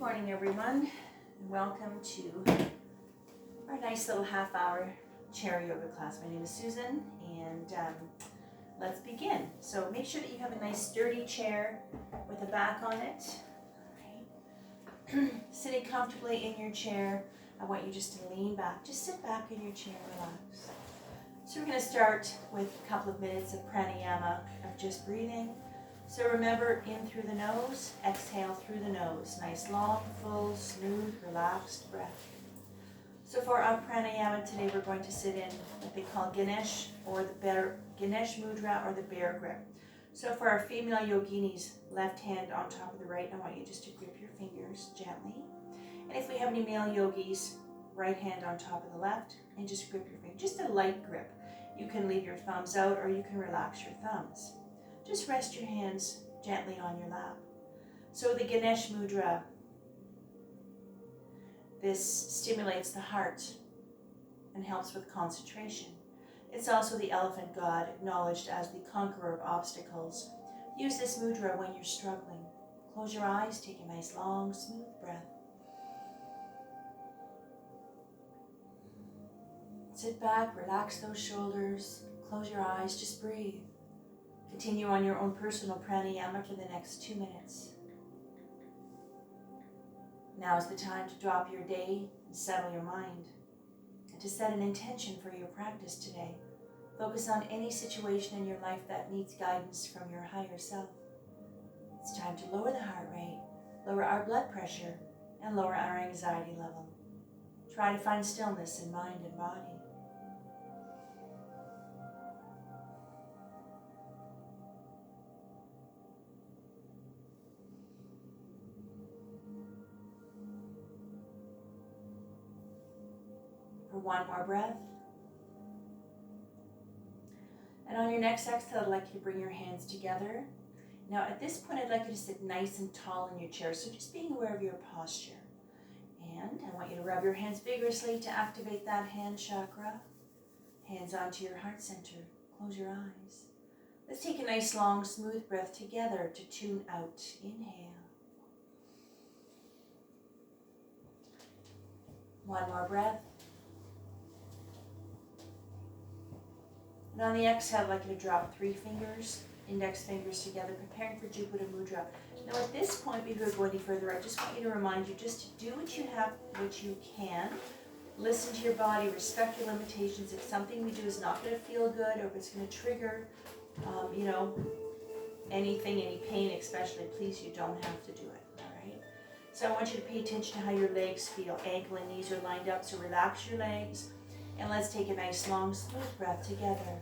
morning, everyone, and welcome to our nice little half-hour chair yoga class. My name is Susan, and let's begin. So make sure that you have a nice sturdy chair with a back on it. All right. Sitting comfortably in your chair, I want you just to lean back. Just sit back in your chair and relax. So we're going to start with a couple of minutes of pranayama, of just breathing. So remember, in through the nose, exhale through the nose. Nice, long, full, smooth, relaxed breath. So for our pranayama today, we're going to sit in what they call Ganesh, or the Ganesh Mudra, or the bear grip. So for our female yoginis, left hand on top of the right, I want you just to grip your fingers gently. And if we have any male yogis, right hand on top of the left, and just grip your finger, just a light grip. You can leave your thumbs out, or you can relax your thumbs. Just rest your hands gently on your lap. So the Ganesh Mudra, this stimulates the heart and helps with concentration. It's also the elephant god, acknowledged as the conqueror of obstacles. Use this mudra when you're struggling. Close your eyes, take a nice long, smooth breath. Sit back, relax those shoulders, close your eyes, just breathe. Continue on your own personal pranayama for the next 2 minutes. Now is the time to drop your day and settle your mind, and to set an intention for your practice today. Focus on any situation in your life that needs guidance from your higher self. It's time to lower the heart rate, lower our blood pressure, and lower our anxiety level. Try to find stillness in mind and body. One more breath. And on your next exhale, I'd like you to bring your hands together. Now at this point, I'd like you to sit nice and tall in your chair, so just being aware of your posture. And I want you to rub your hands vigorously to activate that hand chakra. Hands onto your heart center. Close your eyes. Let's take a nice long smooth breath together to tune out. Inhale. One more breath. And on the exhale, I'd like you to drop 3 fingers, index fingers together, preparing for Jupiter Mudra. Now at this point, before we go any further, I just want you to remind you just to do what you can. Listen to your body, respect your limitations. If something we do is not going to feel good, or if it's going to trigger, anything, any pain especially, please, you don't have to do it, all right? So I want you to pay attention to how your legs feel. Ankle and knees are lined up, so relax your legs. And let's take a nice long smooth breath together.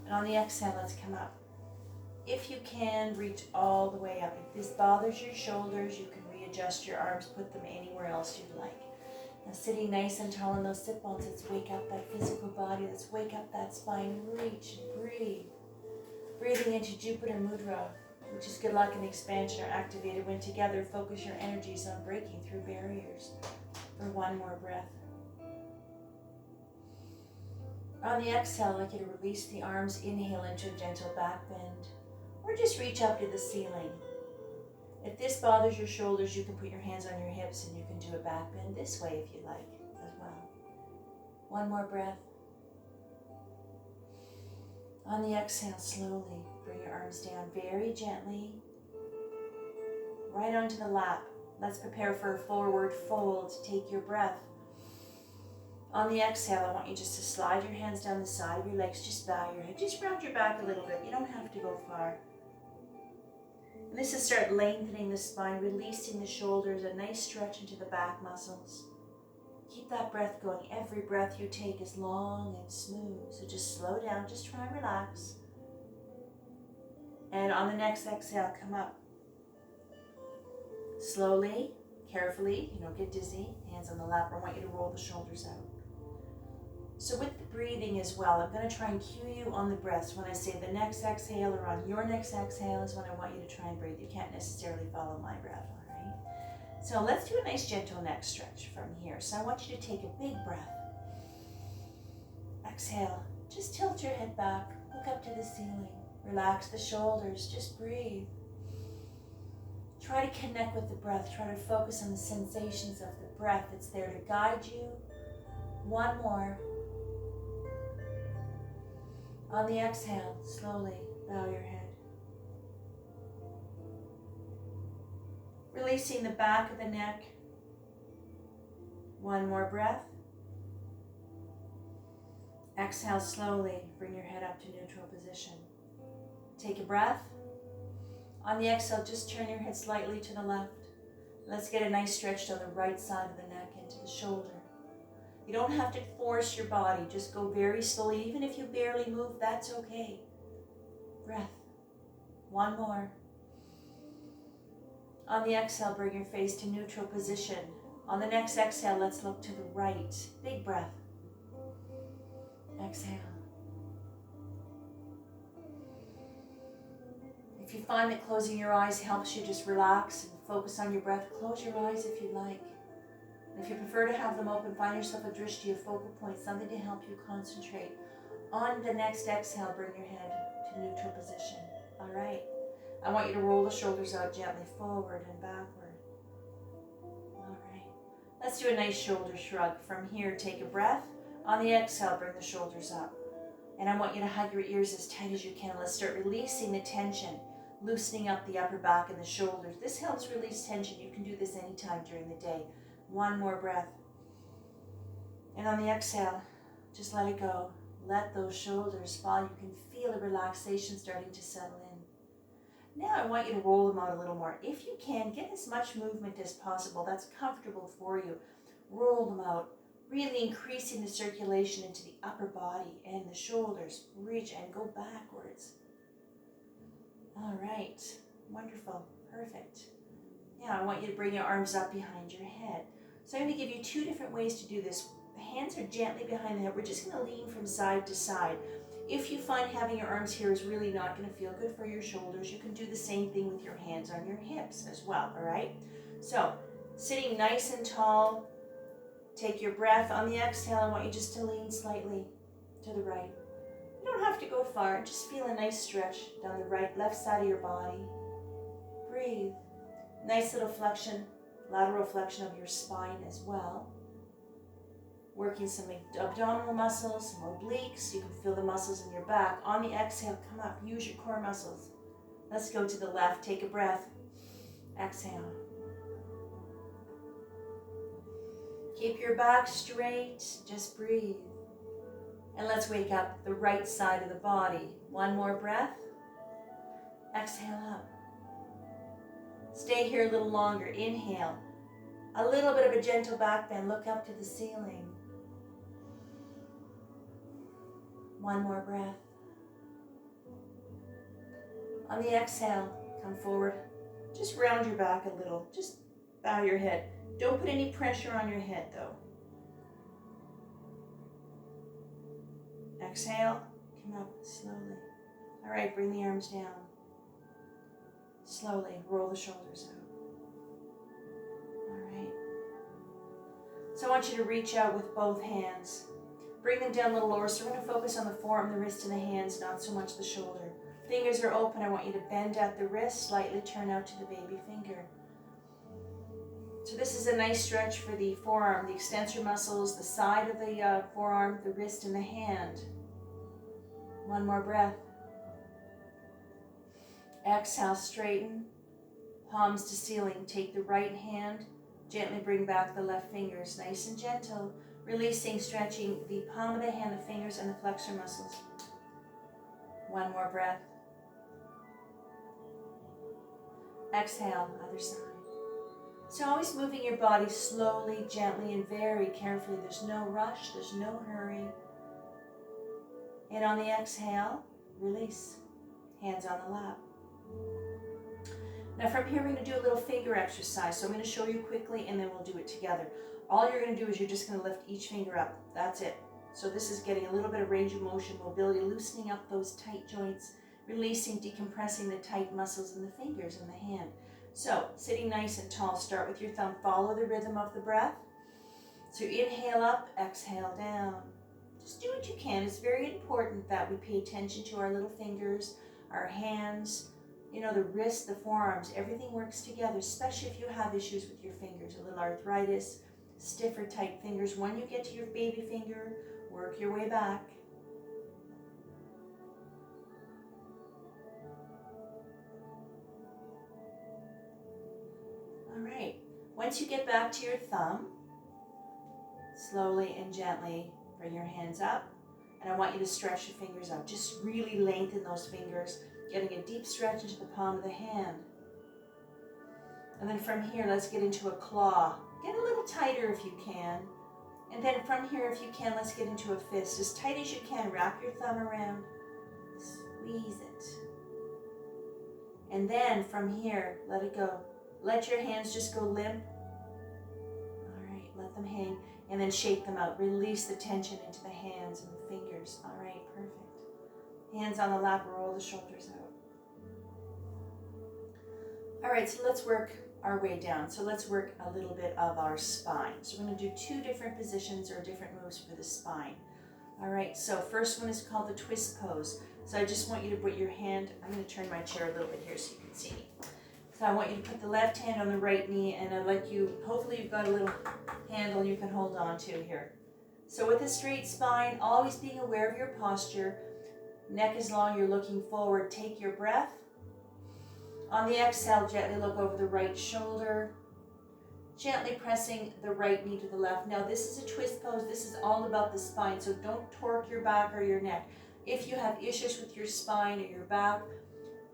And on the exhale, let's come up. If you can, reach all the way up. If this bothers your shoulders, you can readjust your arms, put them anywhere else you'd like. Now sitting nice and tall in those sit bones, let's wake up that physical body, let's wake up that spine, reach and breathe. Breathing into Jupiter Mudra, which is good luck and expansion, are activated when together focus your energies on breaking through barriers. For one more breath. On the exhale, I'd like you to release the arms, inhale into a gentle back bend, or just reach up to the ceiling. If this bothers your shoulders, you can put your hands on your hips and you can do a back bend this way if you like as well. One more breath. On the exhale, slowly bring your arms down very gently, right onto the lap. Let's prepare for a forward fold. Take your breath. On the exhale, I want you just to slide your hands down the side of your legs, just bow your head, just round your back a little bit. You don't have to go far. And this is start lengthening the spine, releasing the shoulders, a nice stretch into the back muscles. Keep that breath going. Every breath you take is long and smooth. So just slow down, just try and relax. And on the next exhale, come up. Slowly, carefully, you don't get dizzy, hands on the lap. I want you to roll the shoulders out. So with the breathing as well, I'm going to try and cue you on the breath. So when I say the next exhale or on your next exhale is when I want you to try and breathe. You can't necessarily follow my breath, all right? So let's do a nice gentle neck stretch from here. So I want you to take a big breath. Exhale. Just tilt your head back. Look up to the ceiling. Relax the shoulders. Just breathe. Try to connect with the breath. Try to focus on the sensations of the breath. It's there to guide you. One more. On the exhale, slowly bow your head. Releasing the back of the neck. One more breath. Exhale slowly, bring your head up to neutral position. Take a breath. On the exhale, just turn your head slightly to the left. Let's get a nice stretch down the right side of the neck into the shoulder. You don't have to force your body, just go very slowly. Even if you barely move, that's okay. Breath. One more. On the exhale, bring your face to neutral position. On the next exhale, let's look to the right. Big breath. Exhale. If you find that closing your eyes helps you just relax and focus on your breath, close your eyes if you like. And if you prefer to have them open, find yourself a drishti, a focal point, something to help you concentrate. On the next exhale, bring your head to neutral position. All right. I want you to roll the shoulders out gently forward and backward. All right. Let's do a nice shoulder shrug. From here, take a breath. On the exhale, bring the shoulders up. And I want you to hug your ears as tight as you can. Let's start releasing the tension, loosening up the upper back and the shoulders. This helps release tension. You can do this anytime during the day. One more breath. And on the exhale, just let it go. Let those shoulders fall. You can feel the relaxation starting to settle in. Now I want you to roll them out a little more. If you can, get as much movement as possible. That's comfortable for you. Roll them out. Really increasing the circulation into the upper body and the shoulders. Reach and go backwards. All right. Wonderful. Perfect. Now I want you to bring your arms up behind your head. So I'm going to give you two different ways to do this. The hands are gently behind the head. We're just going to lean from side to side. If you find having your arms here is really not going to feel good for your shoulders, you can do the same thing with your hands on your hips as well, all right? So, sitting nice and tall, take your breath. On the exhale, I want you just to lean slightly to the right. You don't have to go far, just feel a nice stretch down the right, left side of your body. Breathe. Nice little flexion, lateral flexion of your spine as well. Working some abdominal muscles, some obliques. You can feel the muscles in your back. On the exhale, come up. Use your core muscles. Let's go to the left. Take a breath. Exhale. Keep your back straight. Just breathe. And let's wake up the right side of the body. One more breath. Exhale up. Stay here a little longer. Inhale. A little bit of a gentle back bend. Look up to the ceiling. One more breath. On the exhale, come forward. Just round your back a little. Just bow your head. Don't put any pressure on your head though. Exhale, come up slowly. All right, bring the arms down. Slowly, roll the shoulders out. All right. So I want you to reach out with both hands. Bring them down a little lower. So we're going to focus on the forearm, the wrist, and the hands, not so much the shoulder. Fingers are open. I want you to bend at the wrist, slightly turn out to the baby finger. So this is a nice stretch for the forearm, the extensor muscles, the side of the forearm, the wrist, and the hand. One more breath. Exhale, straighten. Palms to ceiling. Take the right hand. Gently bring back the left fingers, nice and gentle. Releasing, stretching the palm of the hand, the fingers, and the flexor muscles. One more breath. Exhale, other side. So always moving your body slowly, gently, and very carefully. There's no rush, there's no hurry. And on the exhale, release. Hands on the lap. Now from here, we're going to do a little finger exercise. So I'm going to show you quickly, and then we'll do it together. All you're going to do is you're just going to lift each finger up. That's it. So this is getting a little bit of range of motion, mobility, loosening up those tight joints, releasing, decompressing the tight muscles in the fingers and the hand. So sitting nice and tall, start with your thumb. Follow the rhythm of the breath. So inhale up, exhale down. Just do what you can. It's very important that we pay attention to our little fingers, our hands, you know, the wrist, the forearms, everything works together, especially if you have issues with your fingers, a little arthritis, stiffer tight fingers. When you get to your baby finger, work your way back. All right, once you get back to your thumb, slowly and gently bring your hands up, and I want you to stretch your fingers out. Just really lengthen those fingers, getting a deep stretch into the palm of the hand. And then from here, let's get into a claw. Get a little tighter if you can. And then from here, if you can, let's get into a fist. As tight as you can, wrap your thumb around, squeeze it. And then from here, let it go. Let your hands just go limp. All right, let them hang. And then shake them out. Release the tension into the hands and the fingers. All right, perfect. Hands on the lap, roll the shoulders out. All right, so let's work our way down. So let's work a little bit of our spine. So we're going to do 2 different positions or different moves for the spine. All right, so first one is called the twist pose. So I just want you to put your hand, I'm going to turn my chair a little bit here so you can see me. So I want you to put the left hand on the right knee, and I'd like you, hopefully you've got a little handle you can hold on to here. So with a straight spine, always being aware of your posture. Neck is long, you're looking forward. Take your breath. On the exhale, gently look over the right shoulder, gently pressing the right knee to the left. Now this is a twist pose. This is all about the spine, so don't torque your back or your neck. If you have issues with your spine or your back,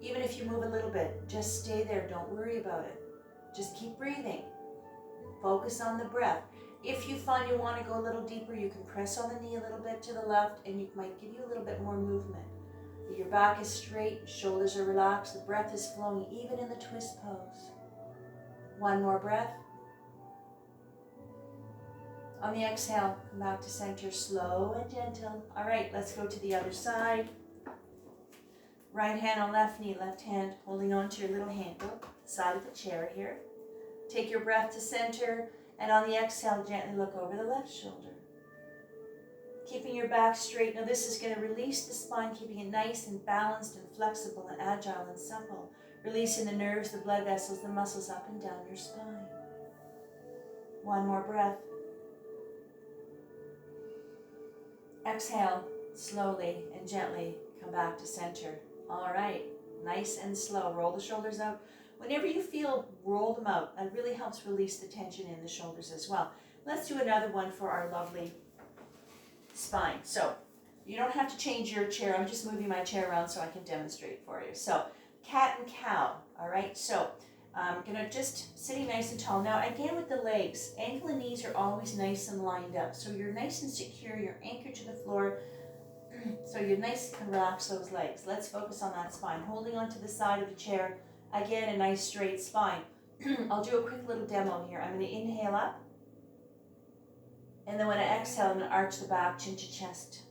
even if you move a little bit, just stay there. Don't worry about it. Just keep breathing. Focus on the breath. If you find you want to go a little deeper, you can press on the knee a little bit to the left, and it might give you a little bit more movement. Your back is straight, shoulders are relaxed, the breath is flowing even in the twist pose. One more breath. On the exhale, come back to center, slow and gentle. All right, let's go to the other side. Right hand on left knee, left hand holding on to your little handle, side of the chair here. Take your breath to center, and on the exhale, gently look over the left shoulder. Keeping your back straight. Now this is going to release the spine, keeping it nice and balanced and flexible and agile and supple. Releasing the nerves, the blood vessels, the muscles up and down your spine. One more breath. Exhale, slowly and gently come back to center. All right, nice and slow. Roll the shoulders out. Whenever you feel, roll them out. That really helps release the tension in the shoulders as well. Let's do another one for our lovely spine. So you don't have to change your chair. I'm just moving my chair around so I can demonstrate for you. So cat and cow. All right, so I'm gonna just sitting nice and tall. Now again with the legs, ankle and knees are always nice and lined up. So you're nice and secure, you're anchored to the floor. So you're nice and relax those legs. Let's focus on that spine. Holding onto the side of the chair. Again, a nice straight spine. I'll do a quick little demo here. I'm gonna inhale up. And then when I exhale, I'm going to arch the back, chin to chest,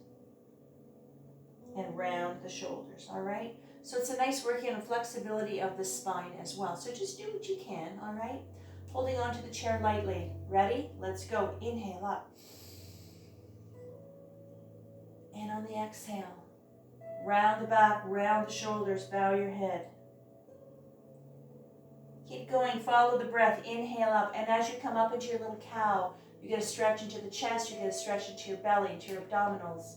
and round the shoulders, all right? So it's a nice working on the flexibility of the spine as well. So just do what you can, all right? Holding onto the chair lightly. Ready? Let's go. Inhale up. And on the exhale, round the back, round the shoulders, bow your head. Keep going, follow the breath, inhale up, and as you come up into your little cow, you get a stretch into the chest, you get a stretch into your belly, into your abdominals.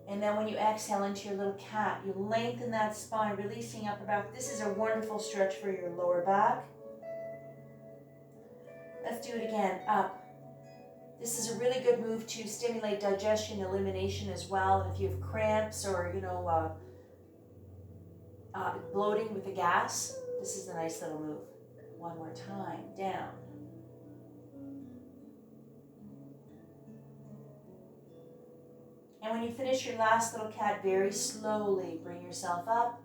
And then when you exhale into your little cat, you lengthen that spine, releasing upper back. This is a wonderful stretch for your lower back. Let's do it again, up. This is a really good move to stimulate digestion, elimination as well. And if you have cramps or, bloating with the gas, this is a nice little move. One more time, down. And when you finish your last little cat, very slowly bring yourself up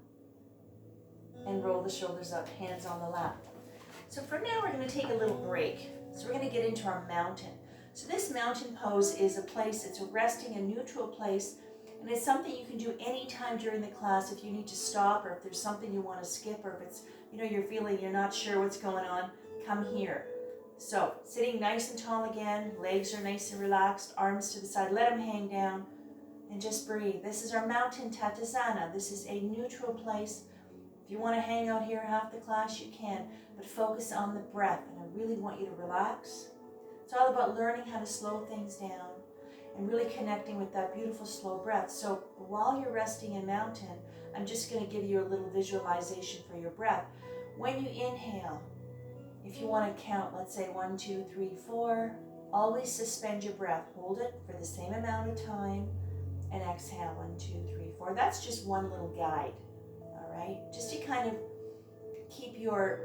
and roll the shoulders up, hands on the lap. So for now, we're going to take a little break. So we're going to get into our mountain. So this mountain pose is a place, it's a resting, a neutral place, and it's something you can do anytime during the class if you need to stop or if there's something you want to skip or if it's, you're feeling you're not sure what's going on, come here. So sitting nice and tall again, legs are nice and relaxed, arms to the side, let them hang down. And just breathe. This is our mountain Tadasana. This is a neutral place If you want to hang out here half the class, you can, but focus on the breath. And I really want you to relax. It's all about learning how to slow things down and really connecting with that beautiful slow breath. So while you're resting in mountain, I'm just going to give you a little visualization for your breath. When you inhale, if you want to count, let's say 1, 2, 3, 4, always suspend your breath. Hold it for the same amount of time and exhale 1, 2, 3, 4. That's just one little guide, all right? Just to kind of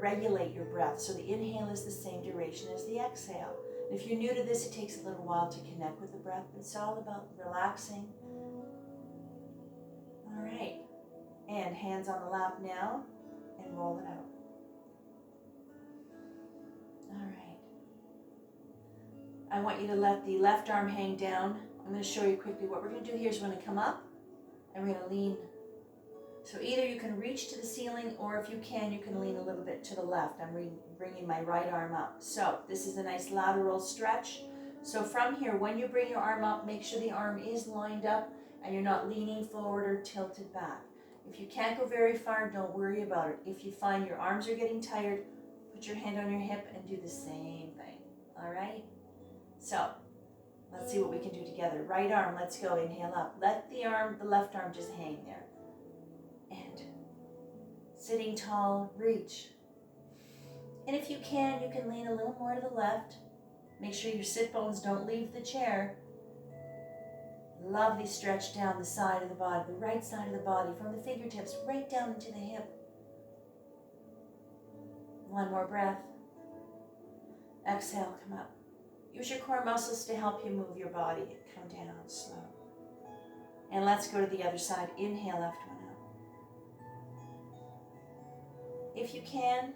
regulate your breath. So the inhale is the same duration as the exhale. And if you're new to this, it takes a little while to connect with the breath, but it's all about relaxing. All right, and hands on the lap now and roll it out. All right. I want you to let the left arm hang down. I'm going to show you quickly what we're going to do here is we're going to come up and we're going to lean. So either you can reach to the ceiling, or if you can lean a little bit to the left. I'm bringing my right arm up. So this is a nice lateral stretch. So from here, when you bring your arm up, make sure the arm is lined up and you're not leaning forward or tilted back. If you can't go very far, don't worry about it. If you find your arms are getting tired, put your hand on your hip and do the same thing. All right? So let's see what we can do together. Right arm, let's go. Inhale up. Let the left arm just hang there. And sitting tall, reach. And if you can lean a little more to the left. Make sure your sit bones don't leave the chair. Lovely stretch down the side of the body, the right side of the body, from the fingertips right down into the hip. One more breath. Exhale, come up. Use your core muscles to help you move your body. Come down slow. And let's go to the other side. Inhale, left one up. If you can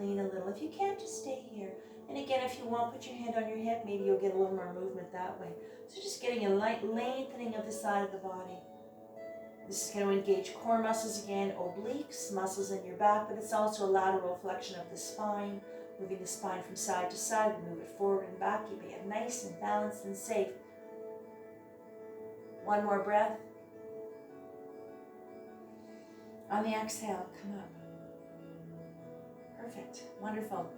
lean a little. If you can't, just stay here. And again, if you want, put your hand on your hip. Maybe you'll get a little more movement that way. So just getting a light lengthening of the side of the body. This is going to engage core muscles again, obliques, muscles in your back, but it's also a lateral flexion of the spine, moving the spine from side to side. We move it forward and back, keeping it nice and balanced and safe. One more breath. On the exhale, come up. Perfect. Wonderful.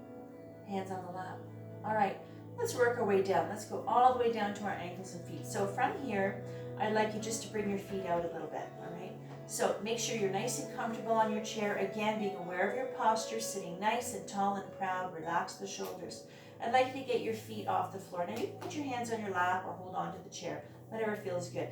Hands on the lap. All right, let's work our way down. Let's go all the way down to our ankles and feet. So from here, I'd like you just to bring your feet out a little bit, all right? So make sure you're nice and comfortable on your chair. Again, being aware of your posture, sitting nice and tall and proud. Relax the shoulders. I'd like you to get your feet off the floor. Now you can put your hands on your lap or hold on to the chair, whatever feels good.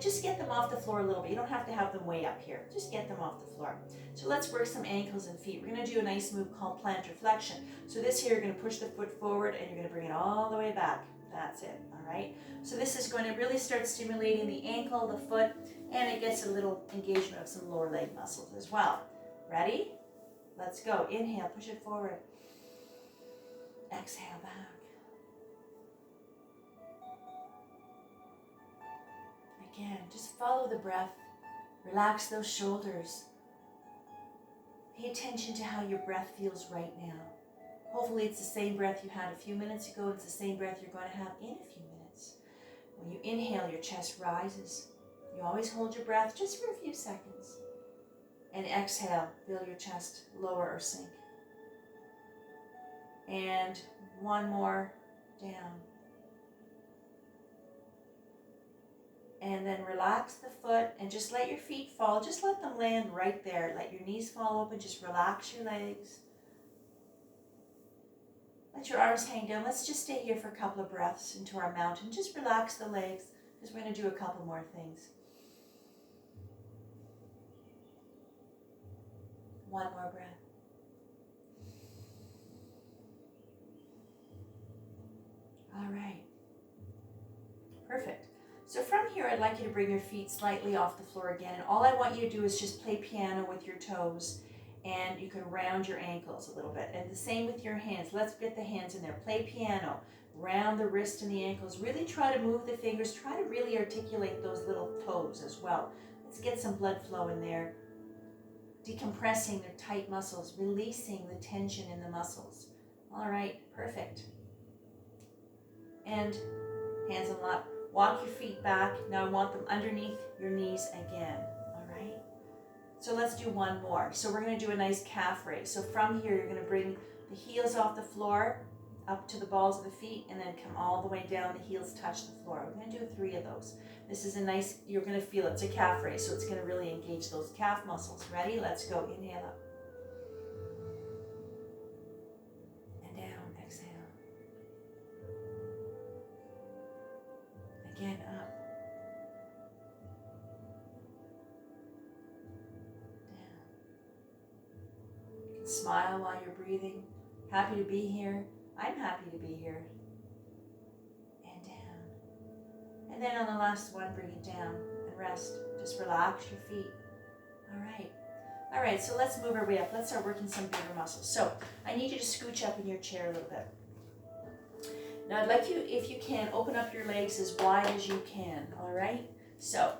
Just get them off the floor a little bit. You don't have to have them way up here. Just get them off the floor. So let's work some ankles and feet. We're going to do a nice move called plantar flexion. So this here, you're going to push the foot forward and you're going to bring it all the way back. That's it, all right? So this is going to really start stimulating the ankle, the foot, and it gets a little engagement of some lower leg muscles as well. Ready? Let's go. Inhale, push it forward. Exhale back. Again, just follow the breath. Relax those shoulders. Pay attention to how your breath feels right now. Hopefully it's the same breath you had a few minutes ago. It's the same breath you're going to have in a few minutes. When you inhale, your chest rises. You always hold your breath just for a few seconds. And exhale, feel your chest lower or sink. And one more down. And then relax the foot and just let your feet fall. Just let them land right there. Let your knees fall open. Just relax your legs. Let your arms hang down. Let's just stay here for a couple of breaths into our mountain. Just relax the legs because we're going to do a couple more things. One more breath. All right. Perfect. So from here, I'd like you to bring your feet slightly off the floor again. And all I want you to do is just play piano with your toes. And you can round your ankles a little bit. And the same with your hands. Let's get the hands in there. Play piano. Round the wrist and the ankles. Really try to move the fingers. Try to really articulate those little toes as well. Let's get some blood flow in there. Decompressing the tight muscles. Releasing the tension in the muscles. All right. Perfect. And hands on lap. Walk your feet back. Now I want them underneath your knees again. All right. So let's do one more. So we're going to do a nice calf raise. So from here, you're going to bring the heels off the floor up to the balls of the feet and then come all the way down. The heels touch the floor. We're going to do 3 of those. This is a nice, you're going to feel it's a calf raise, so it's going to really engage those calf muscles. Ready? Let's go. Inhale up. And down. Exhale. Again, up. Down. You can smile while you're breathing. Happy to be here. I'm happy to be here. And down. And then on the last one, bring it down and rest. Just relax your feet. All right. All right, so let's move our way up. Let's start working some bigger muscles. So I need you to scooch up in your chair a little bit. Now I'd like you, if you can, open up your legs as wide as you can, all right? So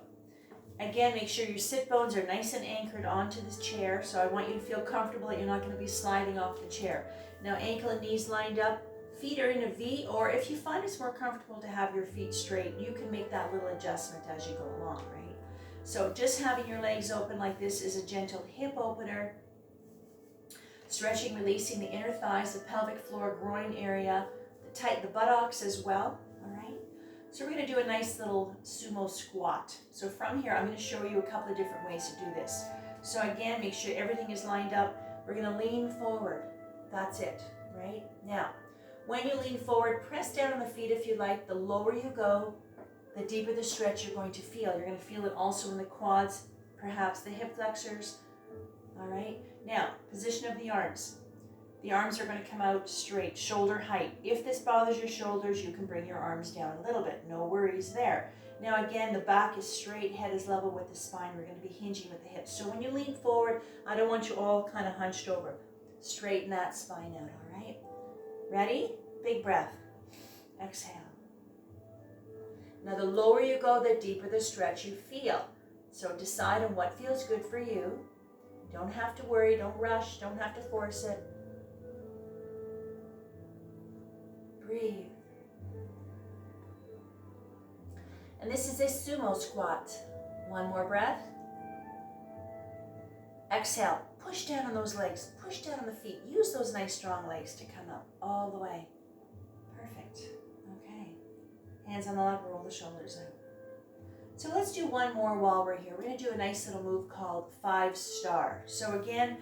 again, make sure your sit bones are nice and anchored onto this chair. So I want you to feel comfortable that you're not going to be sliding off the chair. Now ankle and knees lined up, feet are in a V, or if you find it's more comfortable to have your feet straight, you can make that little adjustment as you go along, right? So just having your legs open like this is a gentle hip opener. Stretching, releasing the inner thighs, the pelvic floor, groin area, the buttocks as well, all right? So we're going to do a nice little sumo squat. So from here, I'm going to show you a couple of different ways to do this. So again, make sure everything is lined up. We're going to lean forward. That's it, right? Now, when you lean forward, press down on the feet if you like. The lower you go, the deeper the stretch you're going to feel. You're going to feel it also in the quads, perhaps the hip flexors, all right? Now, position of the arms. The arms are going to come out straight, shoulder height. If this bothers your shoulders, you can bring your arms down a little bit. No worries there. Now again, the back is straight, head is level with the spine. We're going to be hinging with the hips. So when you lean forward, I don't want you all kind of hunched over. Straighten that spine out, all right? Ready? Big breath. Exhale. Now the lower you go, the deeper the stretch you feel. So decide on what feels good for you. Don't have to worry, don't rush, don't have to force it. Breathe. And this is a sumo squat. One more breath. Exhale. Push down on those legs. Push down on the feet. Use those nice strong legs to come up all the way. Perfect. Okay. Hands on the lap, roll the shoulders out. So let's do one more while we're here. We're going to do a nice little move called 5-star. So again,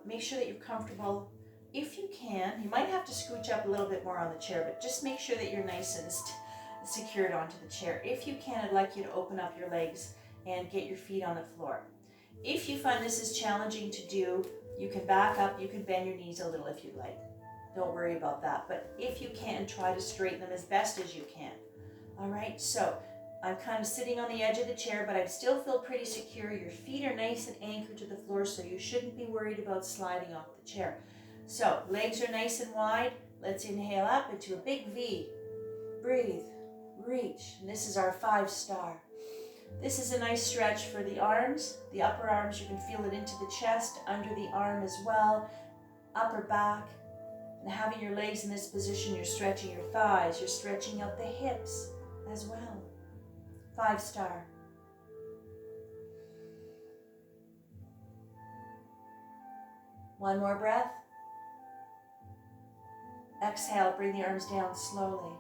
make sure that you're comfortable. If you can, you might have to scooch up a little bit more on the chair, but just make sure that you're nice and secured onto the chair. If you can, I'd like you to open up your legs and get your feet on the floor. If you find this is challenging to do, you can back up, you can bend your knees a little if you'd like. Don't worry about that. But if you can, try to straighten them as best as you can. All right, so I'm kind of sitting on the edge of the chair, but I still feel pretty secure. Your feet are nice and anchored to the floor, so you shouldn't be worried about sliding off the chair. So legs are nice and wide. Let's inhale up into a big V. Breathe, reach. And this is our 5-star. This is a nice stretch for the arms, the upper arms. You can feel it into the chest, under the arm as well, upper back. And having your legs in this position, you're stretching your thighs, you're stretching out the hips as well. 5-star. One more breath. Exhale, bring the arms down slowly.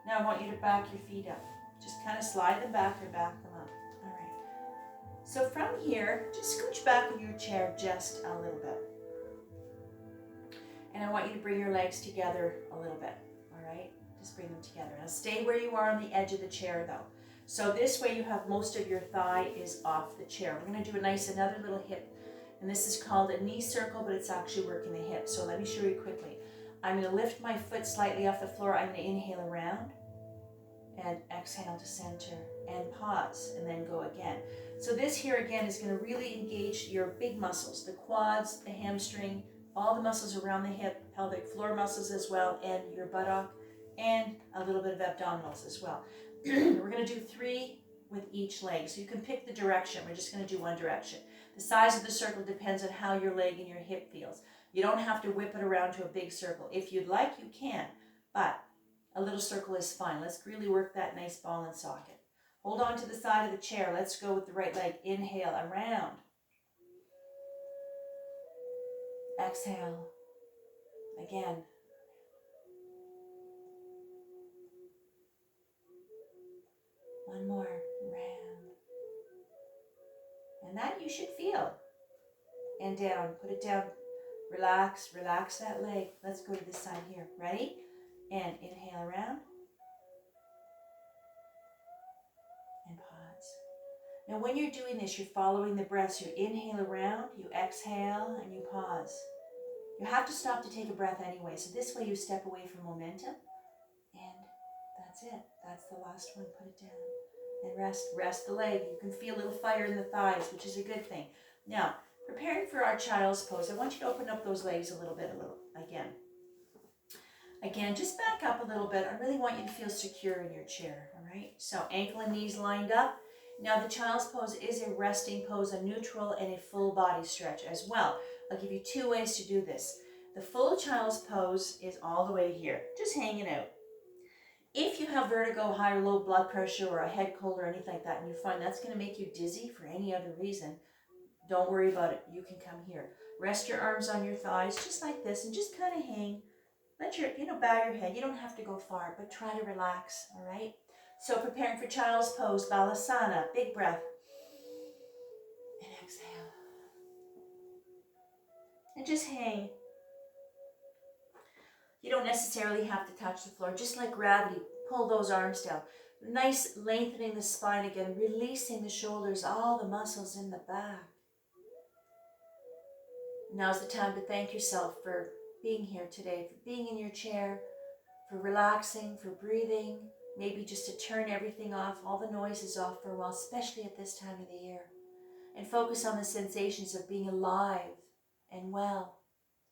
Now I want you to back your feet up. Just kind of slide them back or back them up. All right. So from here, just scooch back in your chair just a little bit. And I want you to bring your legs together a little bit. All right? Just bring them together. Now stay where you are on the edge of the chair though. So this way you have most of your thigh is off the chair. We're going to do another little hip. And this is called a knee circle, but it's actually working the hip. So let me show you quickly. I'm going to lift my foot slightly off the floor. I'm going to inhale around and exhale to center and pause and then go again. So this here again is going to really engage your big muscles, the quads, the hamstring, all the muscles around the hip, pelvic floor muscles as well, and your buttock, and a little bit of abdominals as well. We're going to do 3 with each leg. So you can pick the direction. We're just going to do one direction. The size of the circle depends on how your leg and your hip feels. You don't have to whip it around to a big circle. If you'd like, you can, but a little circle is fine. Let's really work that nice ball and socket. Hold on to the side of the chair. Let's go with the right leg. Inhale, around. exhale. Again. One more round. And that you should feel. And down. Put it down. Relax. Relax that leg. Let's go to this side here. Ready? And inhale around. And pause. Now when you're doing this, you're following the breath. So you inhale around, you exhale, and you pause. You have to stop to take a breath anyway. So this way you step away from momentum. And that's it. That's the last one. Put it down. And rest. Rest the leg. You can feel a little fire in the thighs, which is a good thing. Now, preparing for our child's pose, I want you to open up those legs a little bit, again. Again, just back up a little bit. I really want you to feel secure in your chair, all right? So ankle and knees lined up. Now the child's pose is a resting pose, a neutral and a full body stretch as well. I'll give you two ways to do this. The full child's pose is all the way here, just hanging out. If you have vertigo, high or low blood pressure, or a head cold or anything like that, and you find that's going to make you dizzy for any other reason, don't worry about it. You can come here. Rest your arms on your thighs, just like this, and just kind of hang. Let your, bow your head. You don't have to go far, but try to relax, all right? So preparing for child's pose, Balasana, big breath. And exhale. And just hang. You don't necessarily have to touch the floor. Just like gravity, pull those arms down. Nice lengthening the spine again, releasing the shoulders, all the muscles in the back. Now's the time to thank yourself for being here today, for being in your chair, for relaxing, for breathing, maybe just to turn everything off, all the noises off for a while, especially at this time of the year. And focus on the sensations of being alive and well.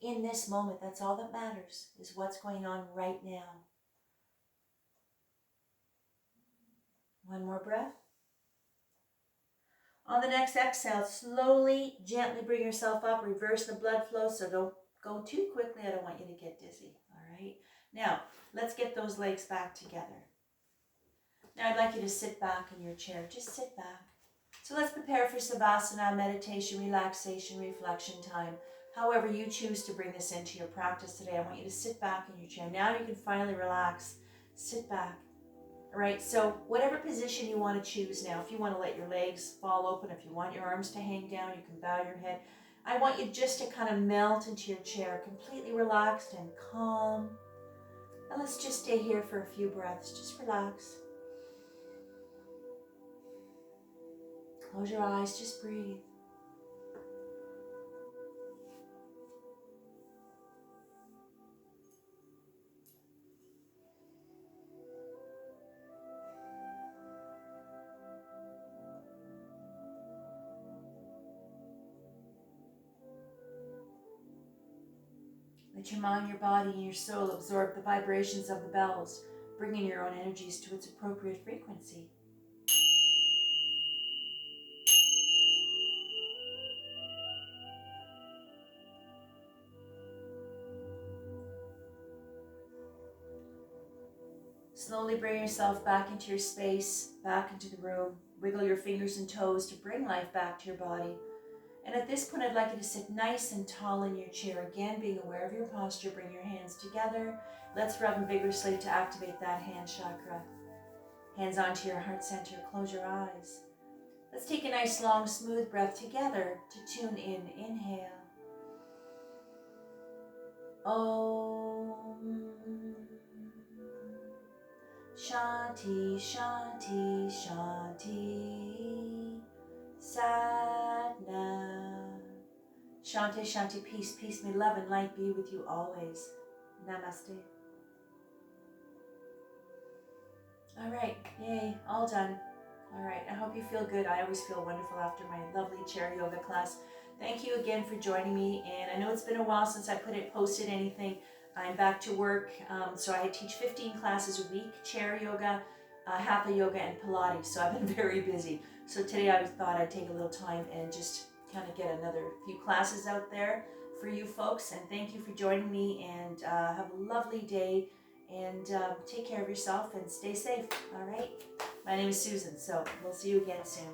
In this moment, that's all that matters, is what's going on right now. One more breath. On the next exhale, slowly, gently bring yourself up, reverse the blood flow, so don't go too quickly. I don't want you to get dizzy, all right? Now, let's get those legs back together. Now, I'd like you to sit back in your chair. Just sit back. So let's prepare for Savasana, meditation, relaxation, reflection time. However you choose to bring this into your practice today, I want you to sit back in your chair. Now you can finally relax. Sit back. All right, so whatever position you want to choose now, if you want to let your legs fall open, if you want your arms to hang down, you can bow your head. I want you just to kind of melt into your chair, completely relaxed and calm. And let's just stay here for a few breaths. Just relax. Close your eyes, just breathe. Let your mind, your body, and your soul absorb the vibrations of the bells, bringing your own energies to its appropriate frequency. Slowly bring yourself back into your space, back into the room. Wiggle your fingers and toes to bring life back to your body. And at this point, I'd like you to sit nice and tall in your chair. Again, being aware of your posture, bring your hands together. Let's rub them vigorously to activate that hand chakra. Hands onto your heart center. Close your eyes. Let's take a nice, long, smooth breath together to tune in. Inhale. Om. Shanti, Shanti, Shanti. Sat Nam. Shanti, Shanti, peace, peace, may love and light be with you always. Namaste. All right, yay, all done. All right, I hope you feel good. I always feel wonderful after my lovely chair yoga class. Thank you again for joining me, and I know it's been a while since I posted anything. I'm back to work, so I teach 15 classes a week, chair yoga, hatha yoga, and Pilates, so I've been very busy. So today I thought I'd take a little time and just kind of get another few classes out there for you folks, and thank you for joining me, and have a lovely day, and take care of yourself and stay safe, all right? My name is Susan, so we'll see you again soon.